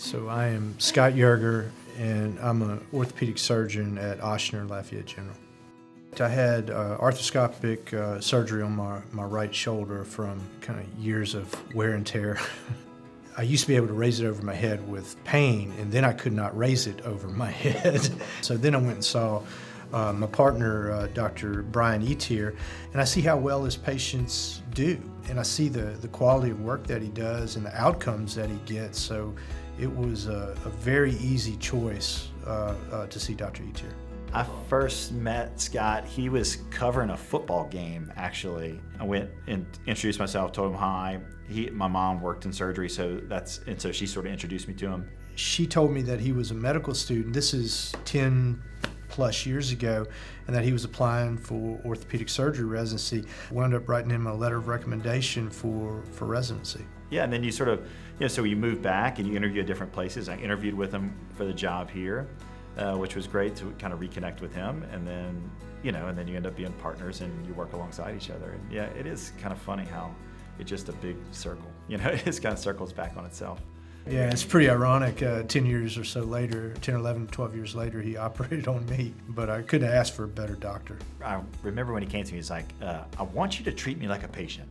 So I am Scott Yerger, and I'm an orthopedic surgeon at Ochsner Lafayette General. I had arthroscopic surgery on my right shoulder from kind of years of wear and tear. I used to be able to raise it over my head with pain, and then I could not raise it over my head. So then I went and saw my partner, Dr. Brian Etier, and I see how well his patients do. And I see the quality of work that he does and the outcomes that he gets. So it was a very easy choice to see Dr. Etier. I first met Scott, he was covering a football game, actually. I went and introduced myself, told him hi. My mom worked in surgery, so she sort of introduced me to him. She told me that he was a medical student. This is 10 plus years ago, and that he was applying for orthopedic surgery residency. Wound up writing him a letter of recommendation for residency. Yeah, and then you sort of, so you move back and you interview at different places. I interviewed with him for the job here, which was great to kind of reconnect with him, and then, and then you end up being partners and you work alongside each other. And yeah, it is kind of funny how it's just a big circle. It just kind of circles back on itself. Yeah, it's pretty ironic. 10 years or so later, 10, 11, 12 years later, he operated on me, but I couldn't ask for a better doctor. I remember when he came to me, he's like, I want you to treat me like a patient.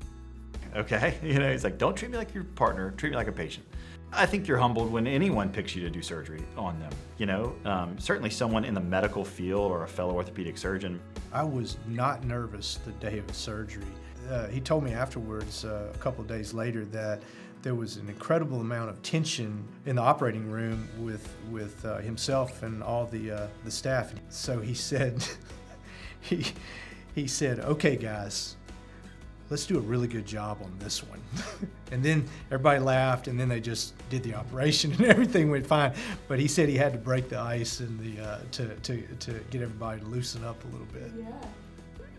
Okay? He's like, don't treat me like your partner, treat me like a patient. I think you're humbled when anyone picks you to do surgery on them. Certainly someone in the medical field or a fellow orthopedic surgeon. I was not nervous the day of the surgery. He told me afterwards, a couple of days later, that there was an incredible amount of tension in the operating room with himself and all the staff. So he said, he said, okay guys, let's do a really good job on this one. And then everybody laughed, and then they just did the operation and everything went fine. But he said he had to break the ice and to get everybody to loosen up a little bit. Yeah.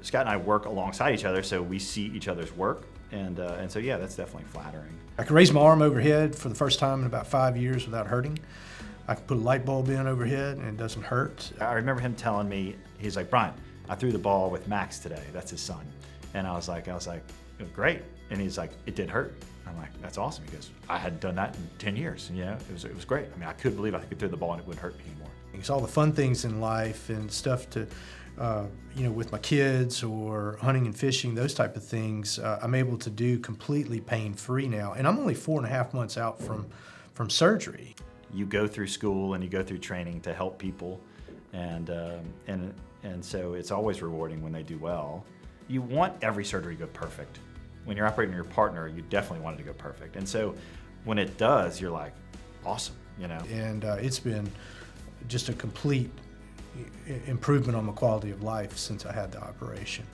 Scott and I work alongside each other, so we see each other's work, and so yeah, that's definitely flattering. I could raise my arm overhead for the first time in about 5 years without hurting. I could put a light bulb in overhead and it doesn't hurt. I remember him telling me, he's like, Brian, I threw the ball with Max today. That's his son. And I was like, great. And he's like, it did hurt. I'm like, that's awesome, because I hadn't done that in 10 years. And it was great. I mean, I couldn't believe I could throw the ball and it wouldn't hurt me anymore. It's all the fun things in life and stuff to, with my kids or hunting and fishing, those type of things, I'm able to do completely pain-free now. And I'm only 4.5 months out from surgery. You go through school and you go through training to help people, and so it's always rewarding when they do well. You want every surgery to go perfect. When you're operating on your partner, you definitely want it to go perfect. And so when it does, you're like, awesome, And it's been just a complete improvement on my quality of life since I had the operation.